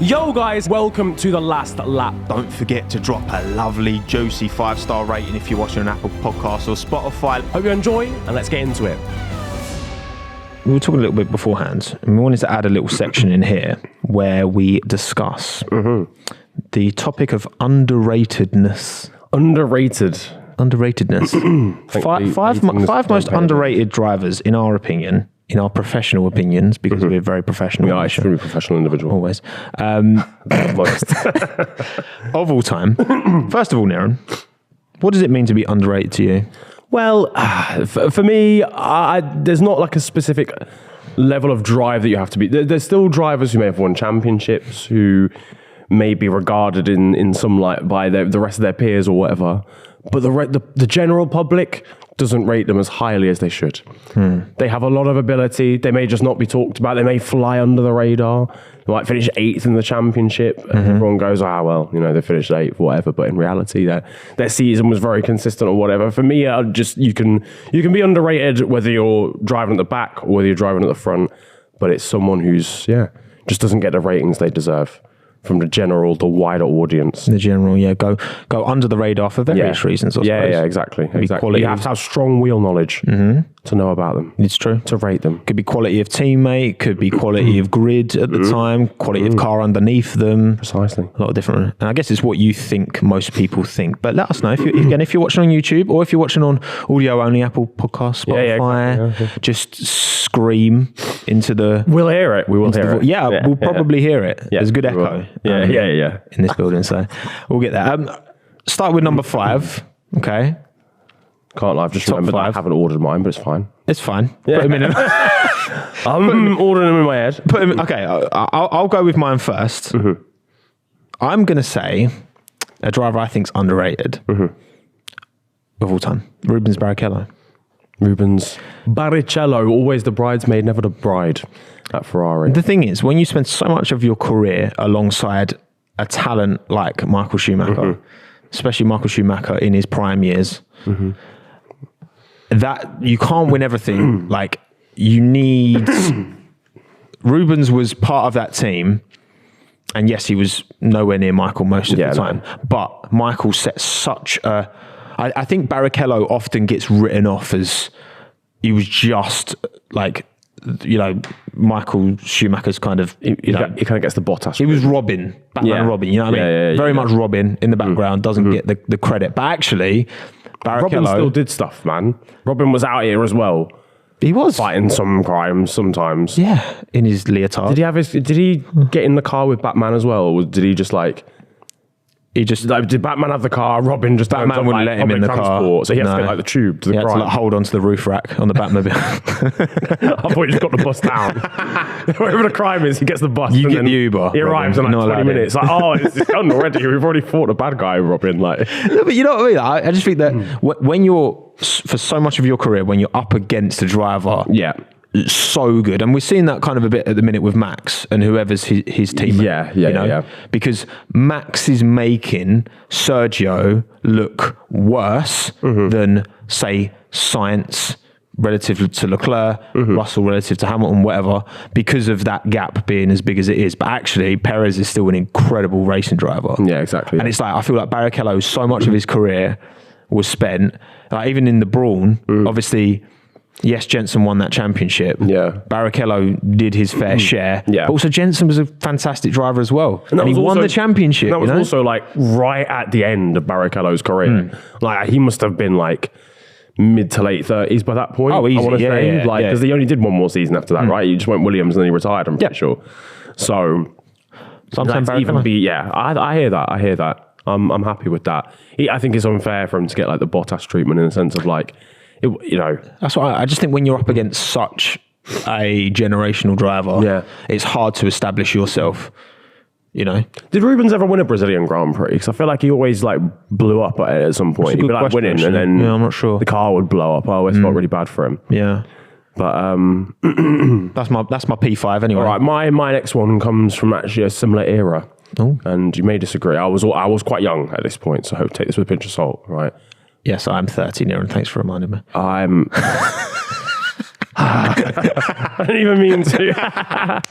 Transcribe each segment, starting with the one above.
Yo guys, welcome to The Last Lap. Don't forget to drop a lovely, juicy 5-star rating if you're watching on Apple Podcasts or Spotify. Hope you enjoy, and let's get into it. We were talking a little bit beforehand, and we wanted to add a little section in here where we discuss the topic of underratedness. Underratedness. five most underrated drivers, in our opinion, in our professional opinions, because we're very professional. We are extremely professional individual. Always. Of all time. First of all, Niran, what does it mean to be underrated to you? Well, for me, there's not like a specific level of drive that you have to be. There's still drivers who may have won championships, who may be regarded in some light by the rest of their peers or whatever. But the general public doesn't rate them as highly as they should. They have a lot of ability. They may just not be talked about. They may fly under the radar. They might finish 8th in the championship. And everyone goes, they finished 8th, whatever. But in reality, their season was very consistent or whatever. For me, you can be underrated whether you're driving at the back or whether you're driving at the front. But it's someone who's, just doesn't get the ratings they deserve from the wider audience. The general, go under the radar for various reasons, I suppose. Yeah, exactly. You have to have strong wheel knowledge to know about them. It's true. To rate them. Could be quality of teammate, could be quality of grid at the time, quality of car underneath them. Precisely. A lot of different. And I guess it's what you think most people think. But let us know if you're watching on YouTube or if you're watching on audio only, Apple Podcasts, Spotify, just scream into the... We'll hear it. We will hear it. Yeah, we'll probably hear it. Yeah, there's good echo. Yeah. In this building, so we'll get that. Start with number 5. Okay. Can't lie, I've just remembered I haven't ordered mine, but it's fine. It's fine. Yeah. Put him in. I'm ordering them in my head. Okay, I'll go with mine first. I'm going to say a driver I think's underrated of all time. Rubens Barrichello. Rubens Barrichello, always the bridesmaid, never the bride at Ferrari. The thing is, when you spend so much of your career alongside a talent like Michael Schumacher, especially Michael Schumacher in his prime years, that you can't win everything. Like, you need... Rubens was part of that team, and yes, he was nowhere near Michael most of the time, but Michael set such a... I think Barrichello often gets written off as he was just like, Michael Schumacher's kind of, he kind of gets the Bottas. He was Robin, Batman Robin, you know what I mean? Very much Robin in the background, doesn't get the credit. But actually, Barrichello... Robin still did stuff, man. Robin was out here as well. He was. Fighting some crimes sometimes. Yeah, in his leotard. Did he get in the car with Batman as well? Or did he just did Batman have the car? Robin just Batman wouldn't let him in the car, so he had to get the tube to the crime. He had to hold onto the roof rack on the Batmobile. I thought he just got the bus down. Wherever the crime is, he gets the bus. You get the Uber. He arrives in 20 minutes. It's done already. We've already fought a bad guy, Robin. No, but you know what I mean? I just think that when you're, for so much of your career, when you're up against a driver, so good, and we're seeing that kind of a bit at the minute with Max and whoever's his team. Because Max is making Sergio look worse than, say, Sainz relative to Leclerc, Russell relative to Hamilton, whatever, because of that gap being as big as it is. But actually, Perez is still an incredible racing driver. Yeah, exactly. And it's like, I feel like Barrichello, so much of his career was spent, like even in the Brawn, obviously. Yes, Jensen won that championship. Yeah. Barrichello did his fair share. Yeah. But also Jensen was a fantastic driver as well. And he won also the championship. That was also like right at the end of Barrichello's career. Like, he must have been like mid to late 30s by that point. Oh, easy. I want to say. Because he only did one more season after that, right? He just went Williams and then he retired, I'm pretty sure. So I'm saying Barrichello. I hear that. I'm happy with that. I think it's unfair for him to get like the Bottas treatment in the sense of like, that's why I just think when you're up against such a generational driver, it's hard to establish yourself. Did Rubens ever win a Brazilian Grand Prix? Because I feel like he always like blew up at some point. He'd be like winning, actually. And then I'm not sure. The car would blow up. I always felt really bad for him. Yeah, but that's my P5 anyway. All right, my next one comes from actually a similar era. And you may disagree. I was quite young at this point, so I hope take this with a pinch of salt, right? Yes, I'm 30 now, and thanks for reminding me. I didn't even mean to.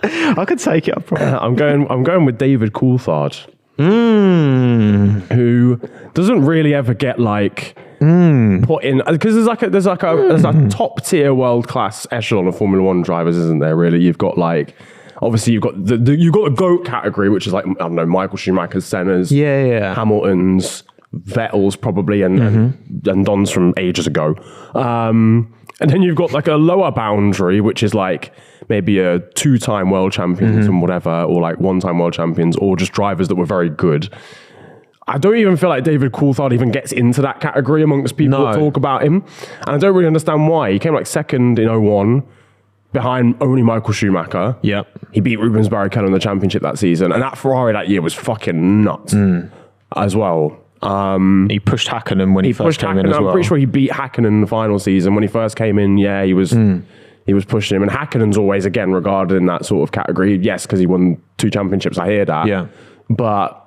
I could take it. I'm going with David Coulthard, who doesn't really ever get like put in, because there's a top tier world class echelon of Formula One drivers, isn't there? Really, you've got like. Obviously, you've got the GOAT category, which is like, I don't know, Michael Schumacher's, Senna's, Hamilton's, Vettel's probably, and Don's from ages ago. And then you've got like a lower boundary, which is like maybe a 2-time world champions and whatever, or like 1-time world champions, or just drivers that were very good. I don't even feel like David Coulthard even gets into that category amongst people that talk about him. And I don't really understand why. He came like second in 01. Behind only Michael Schumacher. Yep. He beat Rubens Barrichello in the championship that season. And that Ferrari that year was fucking nuts as well. He pushed Häkkinen when he first came in as well. I'm pretty sure he beat Häkkinen in the final season. When he first came in, he was pushing him. And Häkkinen's always, again, regarded in that sort of category. Yes, because he won 2 championships, I hear that. Yeah. But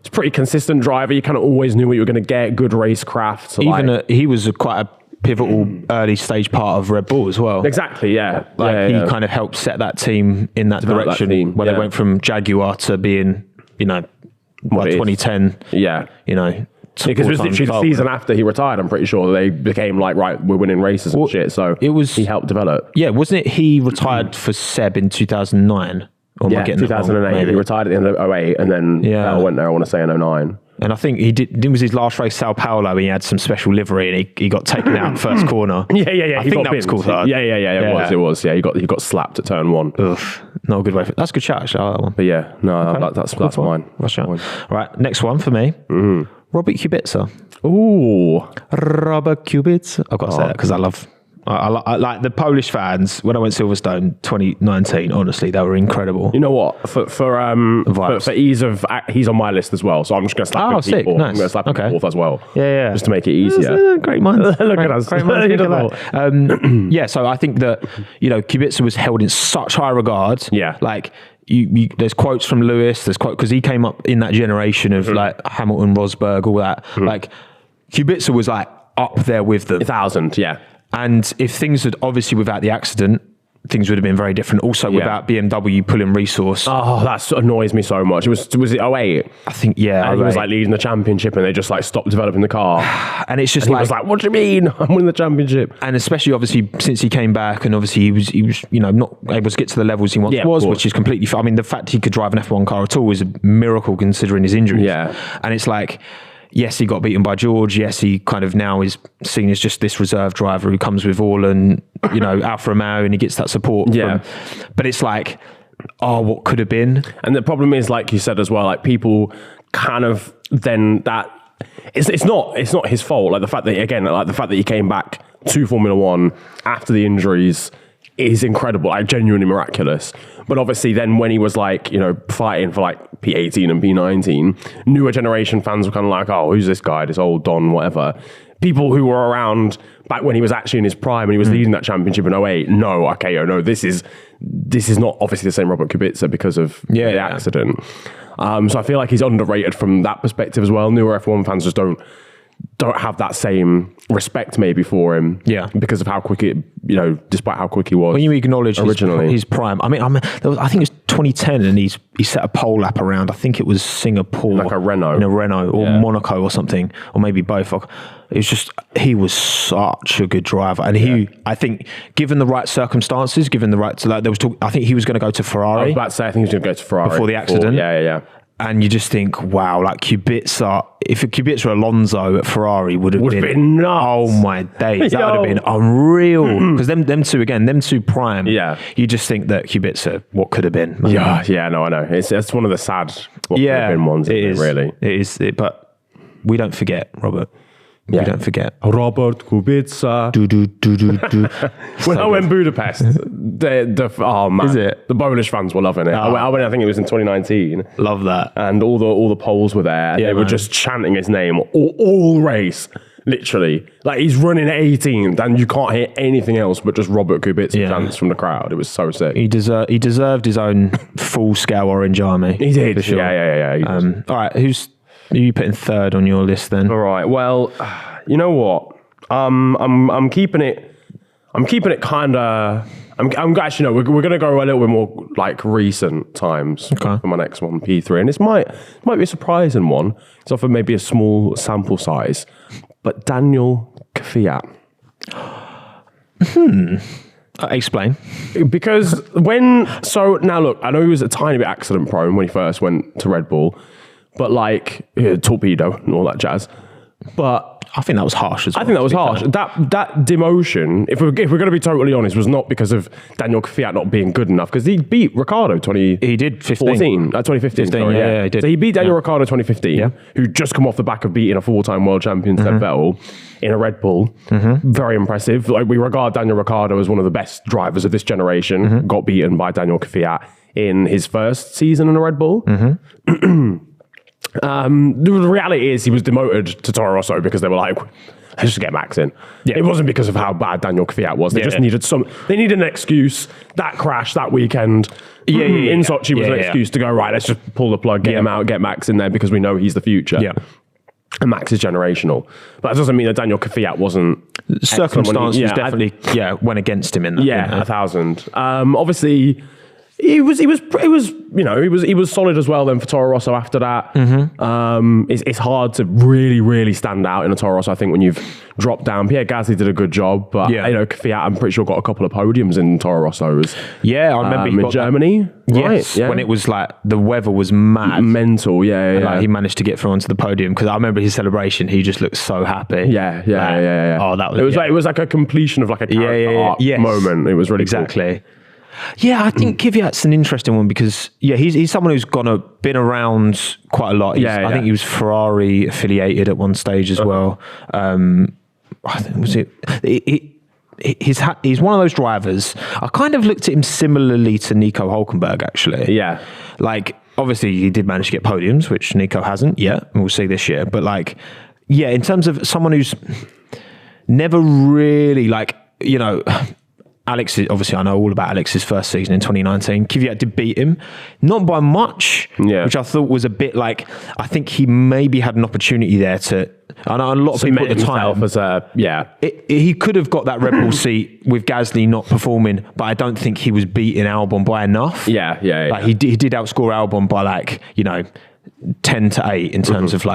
it's a pretty consistent driver. You kind of always knew what you were going to get, good racecraft. So he was quite a pivotal early stage part of Red Bull as well. Exactly, yeah. He kind of helped set that team in that direction where they went from Jaguar to being, by 2010. Yeah. Because it was literally the season after he retired, I'm pretty sure they became like, right, we're winning races and shit. So he helped develop. Yeah, wasn't it he retired for Seb in 2009? Or yeah, 2008. He retired at the end of 08 and then went there, I want to say, in 09. And I think it was his last race, Sao Paulo, and he had some special livery and he got taken out first corner. Yeah. I think that was Coulthard. Yeah, it was. Yeah, he got slapped at turn 1. Ugh, not a good way. That's a good shot, actually. I like that one. But yeah, no, that's mine. That's mine. Right, next one for me. Robert Kubica. Ooh. Robert Kubica. I've got to say that because I like the Polish fans. When I went Silverstone 2019, honestly, they were incredible. You know what? For ease of, he's on my list as well. So I'm just going to slap him sick. fourth. Nice. I'm going to slap him fourth as well. Yeah. Just to make it easier. Great minds. Look at us. Great minds. So I think that Kubica was held in such high regard. Yeah. Like. There's quotes from Lewis. There's quotes because he came up in that generation of like Hamilton, Rosberg, all that. Like Kubica was like up there with them. 1,000, yeah. And if things had obviously without the accident, things would have been very different. Also without BMW pulling resource. Oh, that annoys me so much. Was it 08? I think and he was like leading the championship and they just like stopped developing the car. And it's just he was like, what do you mean? I'm winning the championship. And especially obviously since he came back and obviously he was not able to get to the levels he once was, which is completely, I mean, the fact he could drive an F1 car at all is a miracle considering his injuries. Yeah. And it's like, yes, he got beaten by George. Yes, he kind of now is seen as just this reserve driver who comes with all and, Alfa Romeo and he gets that support. Yeah. But it's like, what could have been? And the problem is, like you said as well, like people kind of then that it's not his fault. Like the fact that he came back to Formula One after the injuries is incredible, like genuinely miraculous. But obviously then when he was like, fighting for like P18 and P19, newer generation fans were kind of like, oh, who's this guy, this old Don, whatever. People who were around back when he was actually in his prime and he was leading that championship in 08, this is not obviously the same Robert Kubica because of the accident. So I feel like he's underrated from that perspective as well. Newer F1 fans just don't have that same respect maybe for him. Yeah. Because of how quick despite how quick he was. When you acknowledge originally his prime, I think it was 2010 and he set a pole lap around, I think it was Singapore. Like a Renault. In a Renault or Monaco or something, or maybe both. It was just, he was such a good driver. And I think, given the right circumstances, given the right to I think he was going to go to Ferrari. I was about to say, I think he was going to go to Ferrari. Before the accident. Yeah. And you just think, wow, like Kubica, if Kubica Alonso at Ferrari would have been nuts. Oh my days, that would have been unreal. Because them two prime. Yeah. You just think that Kubica, what could have been? No, I know. It's one of the sad what could have been ones, really. It is, but we don't forget, Robert. We don't forget. Robert Kubica. When I went Budapest, oh man, is it? The Polish fans were loving it. I think it was in 2019. Love that. And all the Poles were there. And they were just chanting his name all race. Literally, like he's running 18th, and you can't hear anything else but just Robert Kubica chants from the crowd. It was so sick. He deserved his own full-scale Orange Army. He did. For sure. Yeah. All right, who are you putting third on your list then? All right. Well, you know what? I'm keeping it kind of. I'm actually no. We're going to go a little bit more like recent times for my next one, P3, and this might be a surprising one. It's often maybe a small sample size, but Daniil Kvyat. Explain. Because now look, I know he was a tiny bit accident prone when he first went to Red Bull, but like torpedo and all that jazz. But I think that was harsh as well. I think that was harsh. That demotion, if we're going to be totally honest, was not because of Daniil Kvyat not being good enough, because he beat Ricciardo 2015. 2015, sorry, yeah, he did. So he beat Daniil Ricciardo 2015, who just come off the back of beating a 4-time world champion, Seb Vettel, in a Red Bull. Very impressive. Like, we regard Daniil Ricciardo as one of the best drivers of this generation. Got beaten by Daniil Kvyat in his first season in a Red Bull. The reality is he was demoted to Toro Rosso because they were like, let's just get Max in. It wasn't because of how bad Daniil Kvyat was. They just needed they needed an excuse. That crash that weekend in Sochi was an excuse to go, right, let's just pull the plug, get him out, get Max in there because we know he's the future. And Max is generational. But that doesn't mean that Daniil Kvyat wasn't... Circumstances definitely went against him in that. Yeah, 1,000. Obviously... He was solid as well then for Toro Rosso after that. It's hard to really, really stand out in a Toro Rosso, I think, when you've dropped down. Pierre Gasly did a good job, but Kvyat, I'm pretty sure, got a couple of podiums in Toro Rossos. Yeah, I remember in Germany. Yes, when it was like the weather was mad. Mental, Like, he managed to get through onto the podium because I remember his celebration, he just looked so happy. Yeah. Oh, that was... It was like a completion of like a character arc moment. It was really cool. Yeah, I think Kvyat's an interesting one because he's someone who's been around quite a lot. I think he was Ferrari affiliated at one stage as well. I think he's one of those drivers. I kind of looked at him similarly to Nico Hülkenberg actually. Yeah, like obviously he did manage to get podiums, which Nico hasn't yet. We'll see this year, but like in terms of someone who's never really Alex, obviously I know all about Alex's first season in 2019. Kvyat did beat him, not by much, which I thought was a bit like, I think he maybe had an opportunity there to, I know a lot of people at the time, he could have got that Red Bull seat with Gasly not performing, but I don't think he was beating Albon by enough. Like he did outscore Albon by 10 to 8 in terms of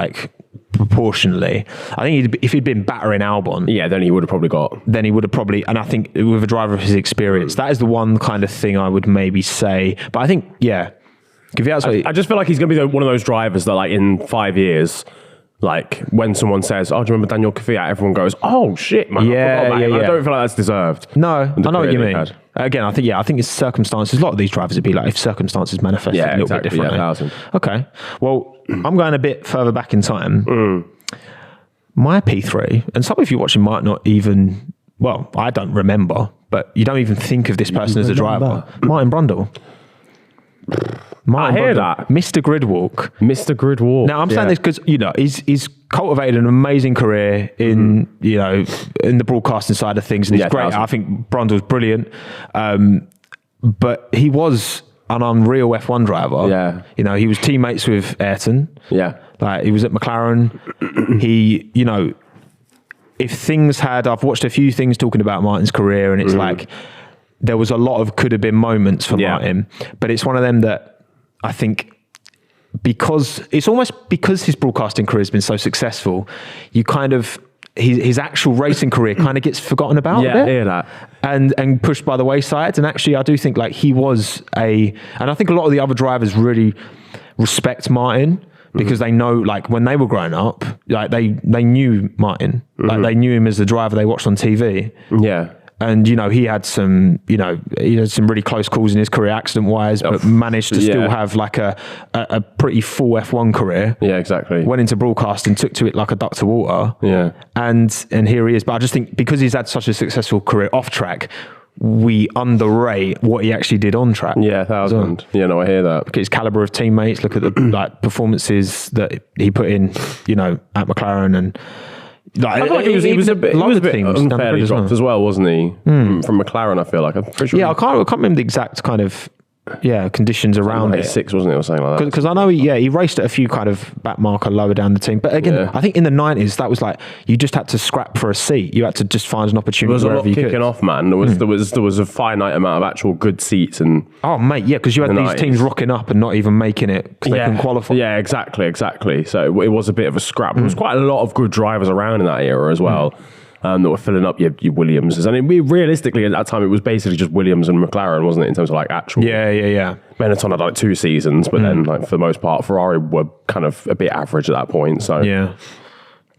proportionally. I think if he'd been battering Albon, then he would have probably got. Then he would have probably, and I think with a driver of his experience, that is the one kind of thing I would maybe say. But I think, I just feel like he's going to be one of those drivers that, in 5 years, when someone says, "Oh, do you remember Daniil Kvyat?" Everyone goes, "Oh shit, man!" I don't feel like that's deserved. No, I know what you mean. Again, I think it's circumstances. A lot of these drivers would be like if circumstances manifest a little bit differently. Okay, well, I'm going a bit further back in time. My P3, and some of you watching might not even. Well, I don't remember, but you don't even think of this person as a driver. Martin Brundle. I hear that. Mr. Gridwalk. Now, I'm saying this because, he's cultivated an amazing career in, in the broadcasting side of things. And he's great. I think Brundle's brilliant. But he was an unreal F1 driver. Yeah. He was teammates with Ayrton. Yeah. He was at McLaren. He, if things I've watched a few things talking about Martin's career, and it's there was a lot of could have been moments for Martin, but it's one of them that I think because his broadcasting career has been so successful, you kind of his actual racing career kind of gets forgotten about a bit. I hear that. And pushed by the wayside. And actually I do think he was and I think a lot of the other drivers really respect Martin because they know when they were growing up, they knew Martin. They knew him as the driver they watched on TV. Yeah. And, he had some, he had some really close calls in his career accident-wise, but managed to still have a pretty full F1 career. Yeah, exactly. Went into broadcasting, took to it like a duck to water. Yeah. And here he is. But I just think because he's had such a successful career off track, we underrate what he actually did on track. Yeah, 1,000. Yeah, no, I hear that. Look at his caliber of teammates, look at the performances that he put in, at McLaren and... I feel like he was a bit unfairly dropped as well, wasn't he? From McLaren, I feel like. I'm pretty sure. Yeah, I can't remember the exact kind of conditions around it. 96, wasn't it, or something like that? Because I know he raced at a few kind of back marker lower down the team. But again, I think in the 90s, that was like, you just had to scrap for a seat. You had to just find an opportunity there was wherever a lot you kicking could. off, man. There was a finite amount of actual good seats. And oh, mate, yeah, because you had these 90s. teams rocking up and not even making it because they couldn't qualify. Yeah, exactly. So it was a bit of a scrap. There was quite a lot of good drivers around in that era as well. That were filling up your Williamses. And realistically, at that time, it was basically just Williams and McLaren, wasn't it, in terms of like actual... Yeah. Benetton had like 2 seasons, but then like for the most part, Ferrari were kind of a bit average at that point. So yeah.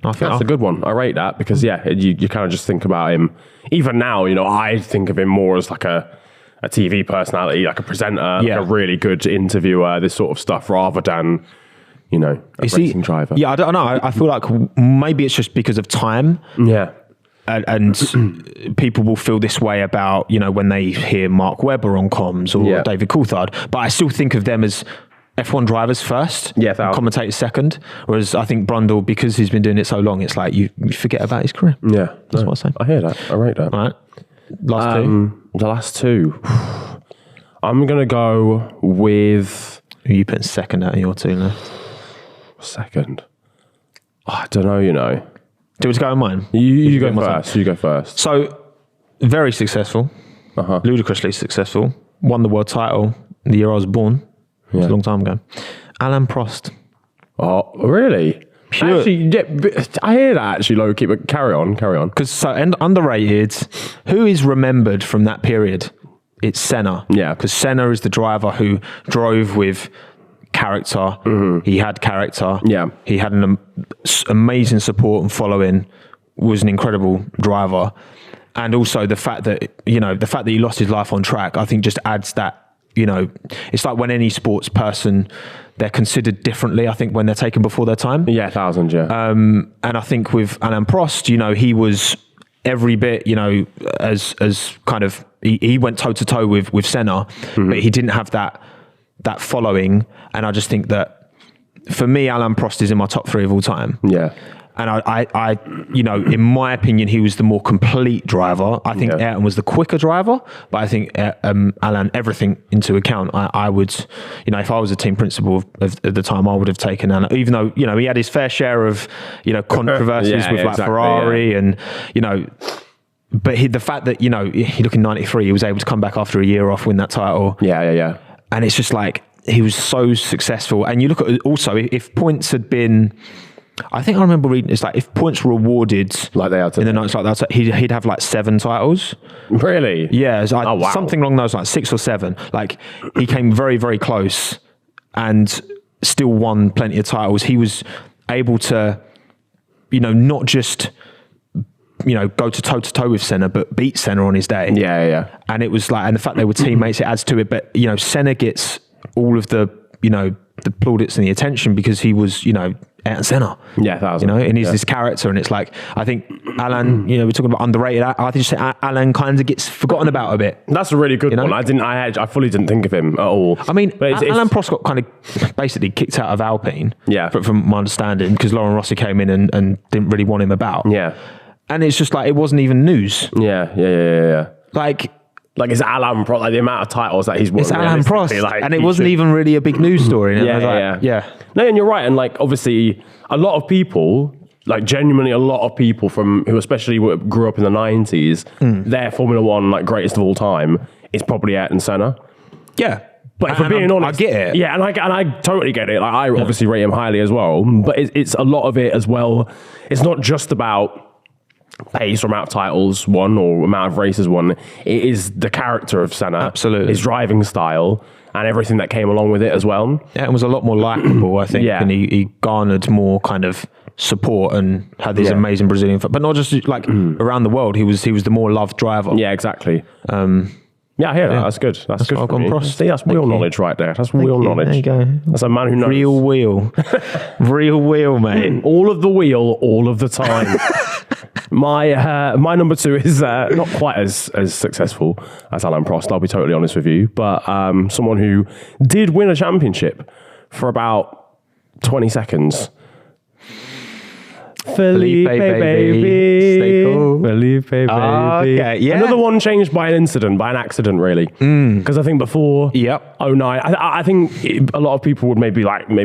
I think that's a good one. I rate that because, you kind of just think about him. Even now, I think of him more as like a TV personality, like a presenter, like a really good interviewer, this sort of stuff, rather than... a racing driver. Yeah, I don't know. I feel like maybe it's just because of time. Yeah. And people will feel this way about, when they hear Mark Webber on comms or David Coulthard. But I still think of them as F1 drivers first, commentators second. Whereas I think Brundle, because he's been doing it so long, it's like you forget about his career. Yeah. That's what I say. I hear that. I rate that. All right. Last two. The last two. I'm going to go with... Who are you putting second out of your two left? Second. I don't know, Do we go on mine? You go first. You go first. So, very successful. Ludicrously successful. Won the world title the year I was born. It was a long time ago. Alain Prost. Oh, really? Pure. Actually, I hear that actually, low key, but carry on. Because underrated, who is remembered from that period? It's Senna. Yeah. Because Senna is the driver who drove with character. He had character. Yeah. He had an amazing support and following, was an incredible driver. And also the fact that, he lost his life on track, I think just adds that, it's like when any sports person, they're considered differently, I think, when they're taken before their time. Yeah, 1,000, yeah. And I think with Alain Prost, he was every bit, as kind of, he went toe to toe with Senna, but he didn't have that following. And I just think that for me, Alain Prost is in my top 3 of all time. Yeah. And I in my opinion, he was the more complete driver. I think Ayrton was the quicker driver, but I think Alain, everything into account, I would, if I was a team principal of the time, I would have taken Alain, even though, he had his fair share of, controversies with Ferrari and, but the fact that, you look in 93, he was able to come back after a year off, win that title. Yeah. And it's just like, he was so successful. And you look at also, if points had been, I think I remember reading, it's like if points were awarded like they are today, in the 90s like that, he'd have like 7 titles. Really? Yeah. It's like something along those like 6 or 7. Like he came very, very close and still won plenty of titles. He was able to, not just, go to toe with Senna, but beat Senna on his day. Yeah. And it was like, and the fact they were teammates, it adds to it. But, Senna gets all of the, the plaudits and the attention because he was, Ayrton Senna. Yeah, 1,000. And he's this character. And it's like, I think Alain, we're talking about underrated. I think Alain kind of gets forgotten about a bit. That's a really good one. I fully didn't think of him at all. I mean, Alain Prost got kind of basically kicked out of Alpine. Yeah. From my understanding, because Laurent Rossi came in and didn't really want him about. Yeah. And it's just like, it wasn't even news. Yeah. Like it's Alain Prost, like the amount of titles that he's won. It's Alain Prost, and it wasn't even really a big news story. Yeah. No, and you're right. And like, obviously, a lot of people, like genuinely a lot of people who especially grew up in the 90s, their Formula One, like greatest of all time, is probably Ayrton Senna. Yeah. But if we're being honest, I get it. Yeah, and I totally get it. Like, I obviously rate him highly as well. But it's a lot of it as well. It's not just about pace or amount of titles won or amount of races won. It is the character of Senna. Absolutely. His driving style and everything that came along with it as well. Yeah, it was a lot more likable, I think. And he garnered more kind of support and had these amazing Brazilian, but not just like around the world. He was the more loved driver. Yeah, exactly. Yeah, I hear that. That's good. That's good. See, that's wheel knowledge right there. That's wheel knowledge. There you go. That's a man who knows. Real wheel. Real wheel, mate. All of the wheel, all of the time. My number 2 is not quite as successful as Alain Prost, I'll be totally honest with you, but someone who did win a championship for about 20 seconds. Felipe, baby. Stay cool. Felipe, baby. Okay, yeah. Another one changed by an accident, really. Because I think before 09, I think a lot of people would maybe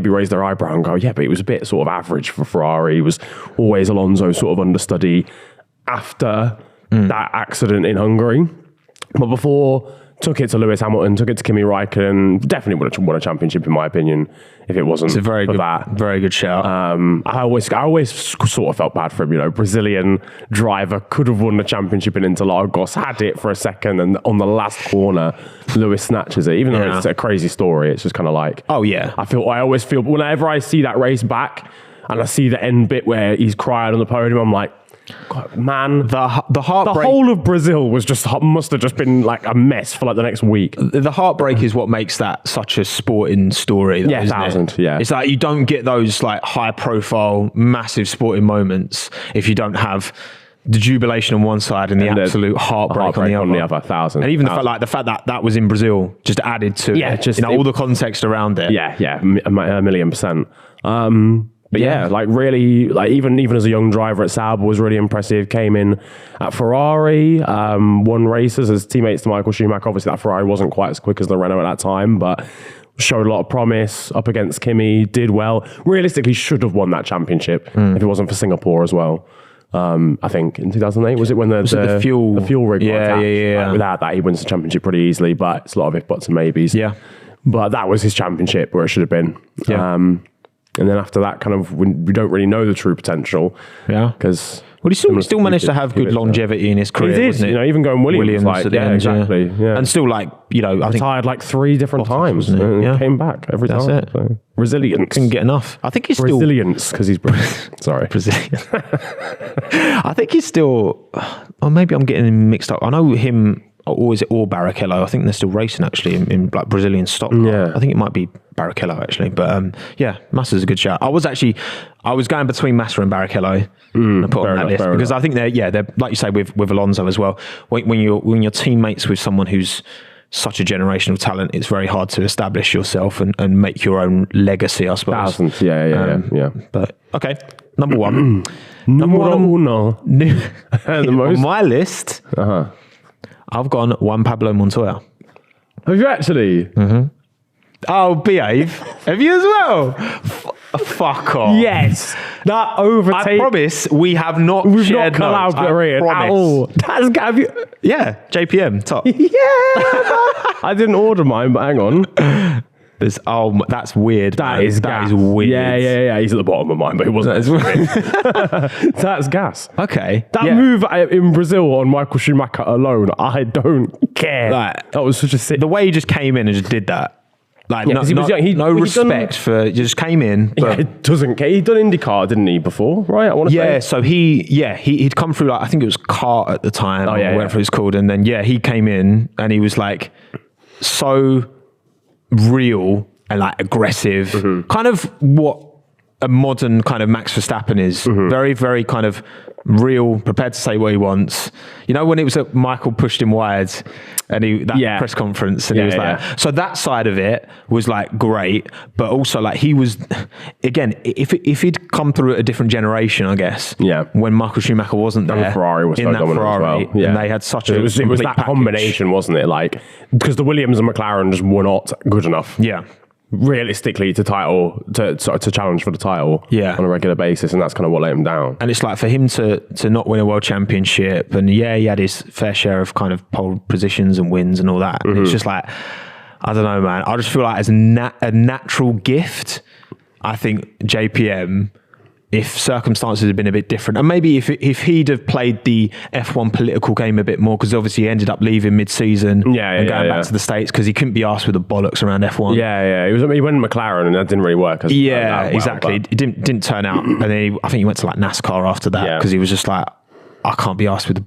raise their eyebrow and go, yeah, but it was a bit sort of average for Ferrari. It was always Alonso sort of understudy after that accident in Hungary. But before, took it to Lewis Hamilton, took it to Kimi Räikkönen, definitely would have won a championship in my opinion if it wasn't very for good, that. very good shout. I always sort of felt bad for him. You know, Brazilian driver could have won the championship in Interlagos, had it for a second, and on the last corner, Lewis snatches it. Even though it's a crazy story, it's just kind of like, oh yeah. I always feel whenever I see that race back and I see the end bit where he's crying on the podium, I'm like, God, man, the heartbreak. The whole of Brazil must have just been like a mess for like the next week. The heartbreak is what makes that such a sporting story. Yeah, 1,000. Yeah, it's like you don't get those like high profile, massive sporting moments if you don't have the jubilation on one side and the absolute heartbreak on the other. 1,000. And even the fact that was in Brazil just added to it, all the context around it. Yeah, a million percent. But yeah, like really, like even as a young driver at Sauber was really impressive. Came in at Ferrari, won races as teammates to Michael Schumacher. Obviously, that Ferrari wasn't quite as quick as the Renault at that time, but showed a lot of promise up against Kimi. Did well. Realistically, should have won that championship if it wasn't for Singapore as well. I think in 2008 was it when the fuel rig? Yeah. Like, without that, he wins the championship pretty easily. But it's a lot of if buts and maybes. Yeah, but that was his championship where it should have been. Yeah. And then after that, kind of, we don't really know the true potential. Yeah. Because... Well, he still managed to have good longevity in his career, wasn't it? You know, even going Williams like, at the end, exactly. Yeah. And still, like, you know, I think... Retired like 3 different times. And came back every time. That's it. So, resilience. Couldn't get enough. I think he's still... Resilience, because he's... Sorry. Brazilian. I think he's still... Or maybe I'm getting him mixed up. I know him... Or is it Barrichello? I think they're still racing actually in like Brazilian stock. Yeah. I think it might be Barrichello actually. But yeah, Massa's a good shout. I was going between Massa and Barrichello. I put on that list because I think they're like you say with Alonso as well. When you're teammates with someone who's such a generational talent, it's very hard to establish yourself and make your own legacy, I suppose. 1,000. Yeah. But okay, number one. Number uno. On my list. I've gone Juan Pablo Montoya. Have you actually? Mm-hmm. Oh, behave. Have you as well? Fuck off. Yes. That overtake. I promise we have not We've shared not collaborated at all. Have you? Yeah, JPM, top. Yeah. I didn't order mine, but hang on. That's weird. That is weird. Yeah. He's at the bottom of mine, but it wasn't. That's gas. Okay. That move in Brazil on Michael Schumacher alone, I don't care. That was such a sick. The way he just came in and just did that. Like, no respect for. He just came in. But he doesn't care. He'd done IndyCar, didn't he, before? Right? I want to say. Yeah. So he'd come through. Like I think it was CART at the time. Oh yeah. Whatever it's called. And then he came in and he was like so real and like aggressive, kind of what a modern kind of Max Verstappen is. Very, very kind of real, prepared to say what he wants. You know, when it was that Michael pushed him wide and press conference and he was like, so that side of it was like great, but also like he was, again, if he'd come through a different generation, I guess, when Michael Schumacher wasn't there, and Ferrari was so dominant as well. Yeah. And they had such it was that package. combination, wasn't it? Like, because the Williams and McLaren just were not good enough. Yeah. Realistically to challenge for the title on a regular basis, and that's kind of what let him down. And it's like for him to not win a world championship, and he had his fair share of kind of pole positions and wins and all that. And it's just like, I don't know, man. I just feel like as a natural gift, I think JPM, if circumstances had been a bit different, and maybe if he'd have played the F1 political game a bit more, because obviously he ended up leaving mid-season and going back to the States because he couldn't be asked with the bollocks around F1. He went McLaren and that didn't really work. Exactly. It didn't turn out, and then I think he went to like NASCAR after that because he was just like, I can't be asked with the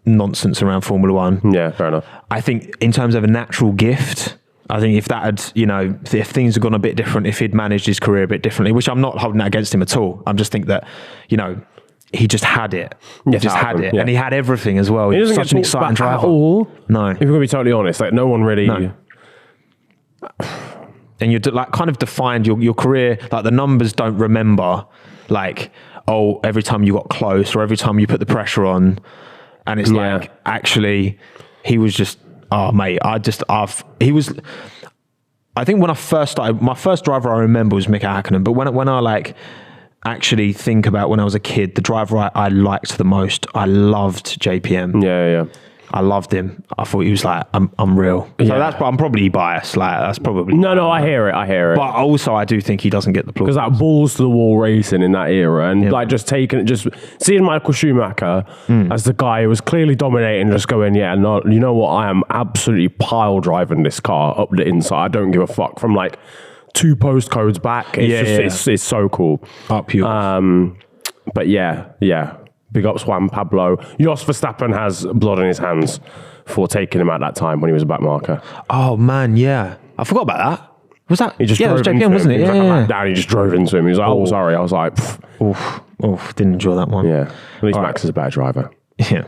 nonsense around Formula One. Yeah, fair enough. I think in terms of a natural gift, I think if that had, if things had gone a bit different, if he'd managed his career a bit differently, which I'm not holding that against him at all. I'm just think that, he just had it. He just had it. Yeah. And he had everything as well. He was such an exciting driver. At all. No. If we're going to be totally honest, like no one really... No. and you're like kind of defined your career. Like the numbers don't remember, like, oh, every time you got close or every time you put the pressure on, and it's like actually he was just mate. He was. I think when I first started, my first driver I remember was Mika Hakkinen. But when I like actually think about when I was a kid, the driver I liked the most, I loved JPM. Yeah. I loved him. I thought he was like unreal. So that's, I'm probably biased. Like that's probably no. I hear it. But also, I do think he doesn't get the applause because that balls to the wall racing in that era, and like just seeing Michael Schumacher as the guy who was clearly dominating, just going, you know what, I am absolutely pile driving this car up the inside. I don't give a fuck from like 2 postcodes back. It's so cool. Up you. But yeah. Big ups Juan, Pablo. Jos Verstappen has blood on his hands for taking him at that time when he was a back marker. Oh man, yeah. I forgot about that. Was that? He just it was JPM, wasn't it? Yeah. Down, he just drove into him. He was like, sorry. I was like, Oof, didn't enjoy that one. Yeah. At least Max is a better driver. Yeah.